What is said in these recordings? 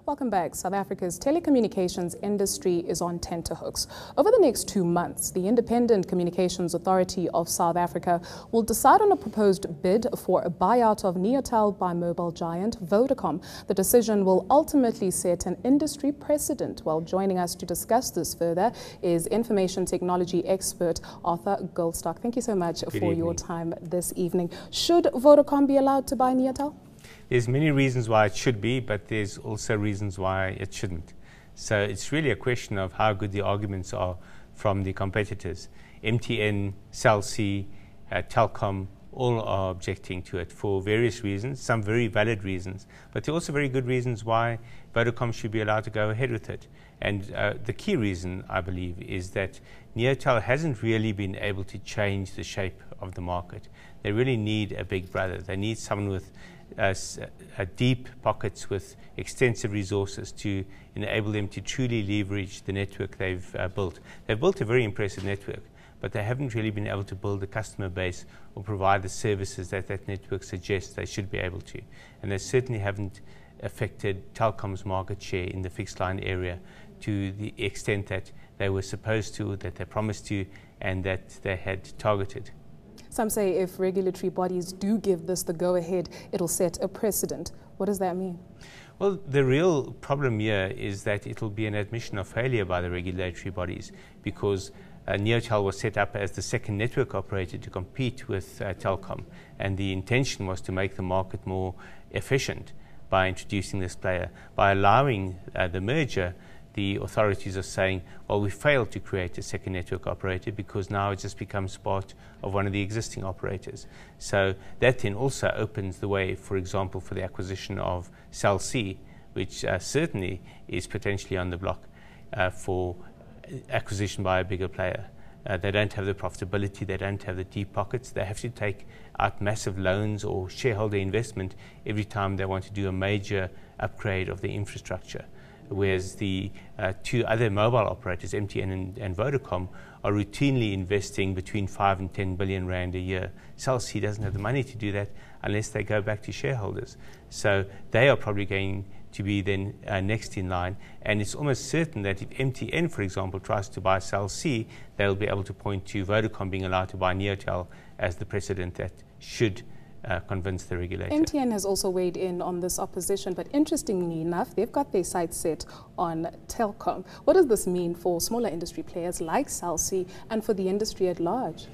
Welcome back. South Africa's telecommunications industry is on tenterhooks. Over the next 2 months, the Independent Communications Authority of South Africa will decide on a proposed bid for a buyout of Neotel by mobile giant Vodacom. The decision will ultimately set an industry precedent. Well, joining us to discuss this further is information technology expert Arthur Goldstock. Thank you so much for your time this evening. Should Vodacom be allowed to buy Neotel? There's many reasons why it should be, but there's also reasons why it shouldn't. So it's really a question of how good the arguments are from the competitors. MTN, Cell C, Telkom, all are objecting to it for various reasons, some very valid reasons, but there are also very good reasons why Vodacom should be allowed to go ahead with it. And the key reason, I believe, is that Neotel hasn't really been able to change the shape of the market. They really need a big brother. They need someone with deep pockets with extensive resources to enable them to truly leverage the network they've built. They've built a very impressive network, but they haven't really been able to build a customer base or provide the services that that network suggests they should be able to. And they certainly haven't affected Telkom's market share in the fixed line area to the extent that they were supposed to, that they promised to, and that they had targeted. Some say if regulatory bodies do give this the go-ahead, it'll set a precedent. What does that mean? Well, the real problem here is that it'll be an admission of failure by the regulatory bodies, because Neotel was set up as the second network operator to compete with Telkom, and the intention was to make the market more efficient by introducing this player. By allowing the merger, the authorities are saying, well, we failed to create a second network operator because now it just becomes part of one of the existing operators. So that then also opens the way, for example, for the acquisition of Cell C, which certainly is potentially on the block for acquisition by a bigger player. They don't have the profitability, they don't have the deep pockets, they have to take out massive loans or shareholder investment every time they want to do a major upgrade of the infrastructure. Whereas the two other mobile operators, MTN and Vodacom, are routinely investing between 5 and 10 billion rand a year. Cell C doesn't have the money to do that unless they go back to shareholders. So they are probably going to be then next in line, and it's almost certain that if MTN, for example, tries to buy Cell C, they'll be able to point to Vodacom being allowed to buy Neotel as the precedent that should convince the regulator. MTN has also weighed in on this opposition, but interestingly enough, they've got their sights set on Telkom. What does this mean for smaller industry players like Cell C and for the industry at large?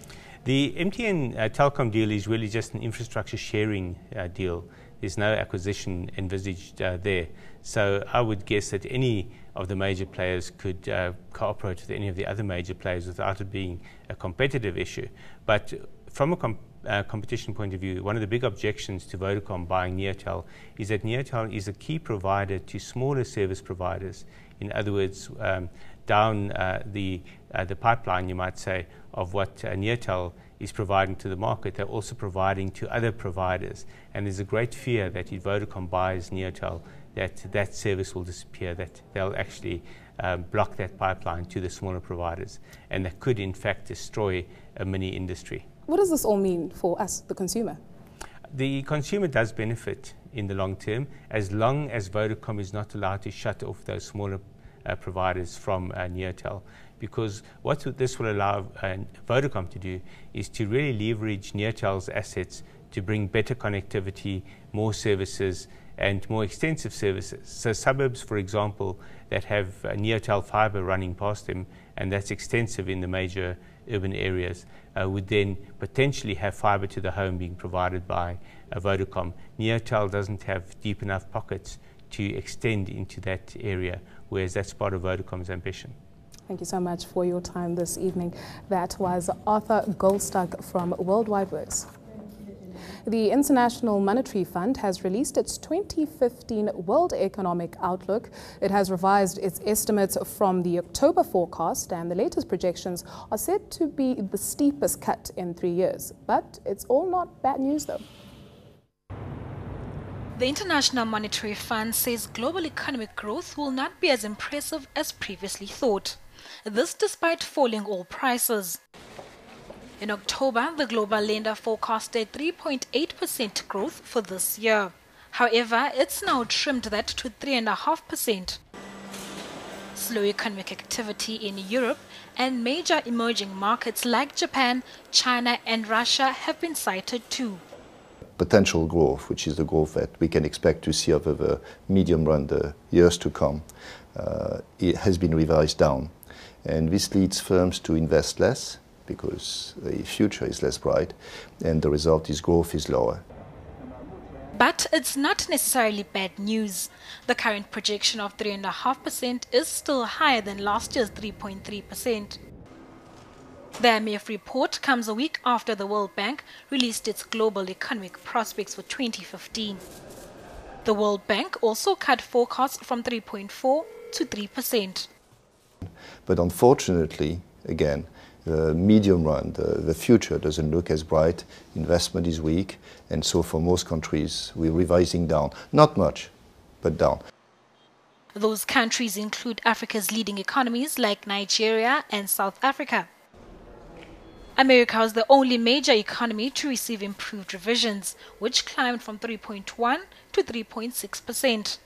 The MTN Telkom deal is really just an infrastructure sharing deal. There's no acquisition envisaged there. So I would guess that any of the major players could cooperate with any of the other major players without it being a competitive issue. But from a competition point of view, one of the big objections to Vodacom buying Neotel is that Neotel is a key provider to smaller service providers. In other words, down the pipeline, you might say, of what Neotel is providing to the market, they're also providing to other providers. And there's a great fear that if Vodacom buys Neotel, that service will disappear, that they'll actually block that pipeline to the smaller providers. And that could, in fact, destroy a mini industry. What does this all mean for us, the consumer? The consumer does benefit in the long term, as long as Vodacom is not allowed to shut off those smaller providers from Neotel. Because what this will allow Vodacom to do is to really leverage Neotel's assets to bring better connectivity, more services, and more extensive services. So suburbs, for example, that have Neotel fiber running past them, and that's extensive in the major urban areas, would then potentially have fiber to the home being provided by Vodacom. Neotel doesn't have deep enough pockets to extend into that area, whereas that's part of Vodacom's ambition. Thank you so much for your time this evening. That was Arthur Goldstock from Worldwide Works. The International Monetary Fund has released its 2015 World Economic Outlook. It has revised its estimates from the October forecast, and the latest projections are said to be the steepest cut in 3 years. But it's all not bad news, though. The International Monetary Fund says global economic growth will not be as impressive as previously thought. This despite falling oil prices. In October, the global lender forecasted 3.8% growth for this year. However, it's now trimmed that to 3.5%. Slow economic activity in Europe and major emerging markets like Japan, China and Russia have been cited too. Potential growth, which is the growth that we can expect to see over the medium run, the years to come, it has been revised down. And this leads firms to invest less because the future is less bright and the result is growth is lower. But it's not necessarily bad news. The current projection of 3.5% is still higher than last year's 3.3%. The IMF report comes a week after the World Bank released its global economic prospects for 2015. The World Bank also cut forecasts from 3.4 to 3%. But unfortunately, again, the medium run, the future doesn't look as bright, investment is weak, and so for most countries we're revising down. Not much, but down. Those countries include Africa's leading economies like Nigeria and South Africa. America was the only major economy to receive improved revisions, which climbed from 3.1 to 3.6%.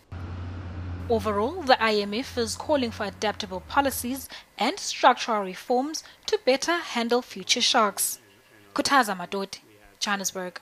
Overall, the IMF is calling for adaptable policies and structural reforms to better handle future shocks. Kutaza Madoti, Johannesburg.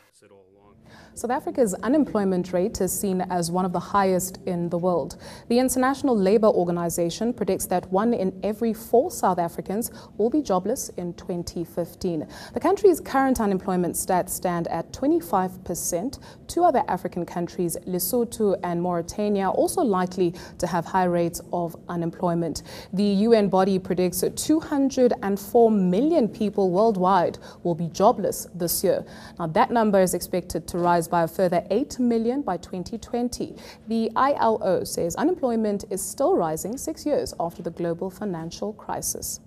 South Africa's unemployment rate is seen as one of the highest in the world. The International Labour Organization predicts that 1 in every 4 South Africans will be jobless in 2015. The country's current unemployment stats stand at 25%. 2 other African countries, Lesotho and Mauritania, are also likely to have high rates of unemployment. The UN body predicts 204 million people worldwide will be jobless this year. Now, that number is expected to rise by a further 8 million by 2020. The ILO says unemployment is still rising 6 years after the global financial crisis.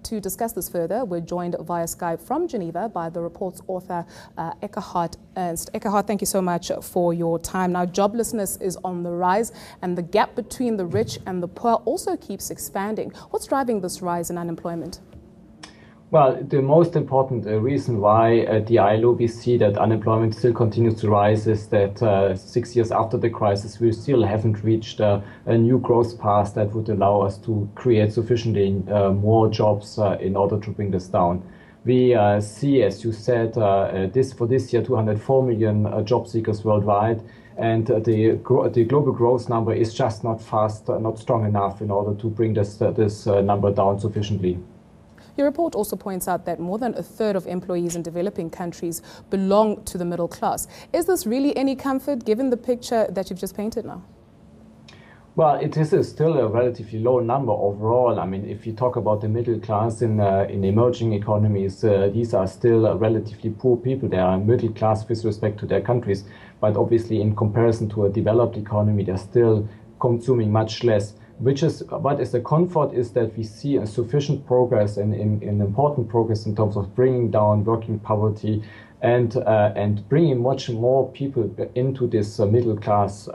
To discuss this further, we're joined via Skype from Geneva by the report's author, Eckhard Ernst. Eckhard, thank you so much for your time. Now, joblessness is on the rise, and the gap between the rich and the poor also keeps expanding. What's driving this rise in unemployment? Well, the most important reason why at the ILO we see that unemployment still continues to rise is that 6 years after the crisis, we still haven't reached a new growth path that would allow us to create sufficiently more jobs in order to bring this down. We see, as you said, for this year, 204 million job seekers worldwide. And the global growth number is just not strong enough in order to bring this number down sufficiently. Your report also points out that more than a third of employees in developing countries belong to the middle class. Is this really any comfort given the picture that you've just painted now? Well, it is still a relatively low number overall. I mean, if you talk about the middle class in emerging economies, these are still relatively poor people. They are middle class with respect to their countries. But obviously, in comparison to a developed economy, they're still consuming much less. What is a comfort is that we see a sufficient progress and important progress in terms of bringing down working poverty and bringing much more people into this middle class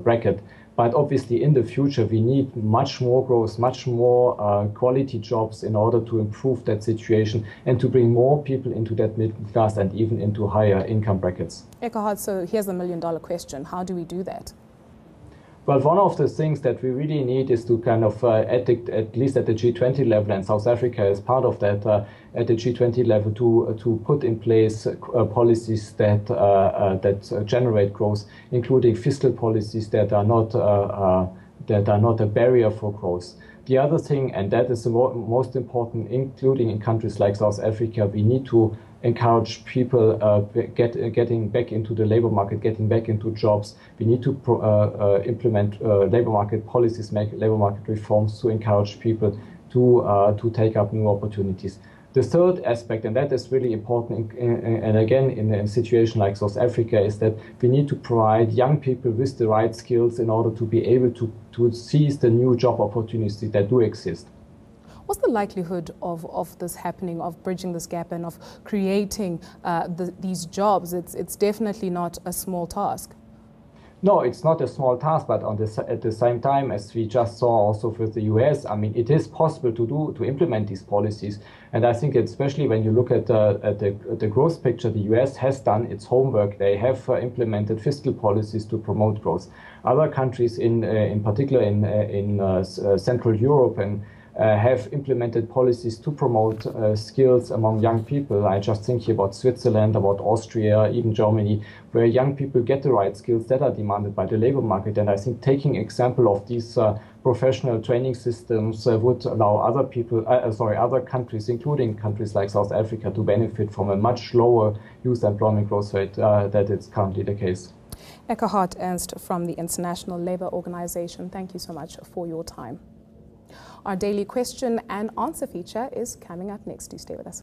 bracket. But obviously, in the future, we need much more growth, much more quality jobs in order to improve that situation and to bring more people into that middle class and even into higher income brackets. Eckhard, so here's the million-dollar question. How do we do that? Well, one of the things that we really need is to kind of, at least at the G20 level, and South Africa is part of that, at the G20 level, to put in place policies that generate growth, including fiscal policies that are not a barrier for growth. The other thing, and that is the most important, including in countries like South Africa, we need to encourage people getting back into the labor market, getting back into jobs. We need to implement labor market policies, make labor market reforms to encourage people to take up new opportunities. The third aspect, and that is really important, and again in a situation like South Africa, is that we need to provide young people with the right skills in order to be able to seize the new job opportunities that do exist. What's the likelihood of this happening, of bridging this gap and of creating these jobs? It's definitely not a small task. No, it's not a small task, but at the same time, as we just saw also with the US, I mean, it is possible to implement these policies. And I think especially when you look at the growth picture, the US has done its homework. They have implemented fiscal policies to promote growth. Other countries, in particular in Central Europe, and have implemented policies to promote skills among young people. I just think here about Switzerland, about Austria, even Germany, where young people get the right skills that are demanded by the labor market. And I think taking example of these professional training systems would allow other countries, including countries like South Africa, to benefit from a much lower youth employment growth rate that is currently the case. Eckhard Ernst from the International Labour Organization, thank you so much for your time. Our daily question and answer feature is coming up next. Do stay with us.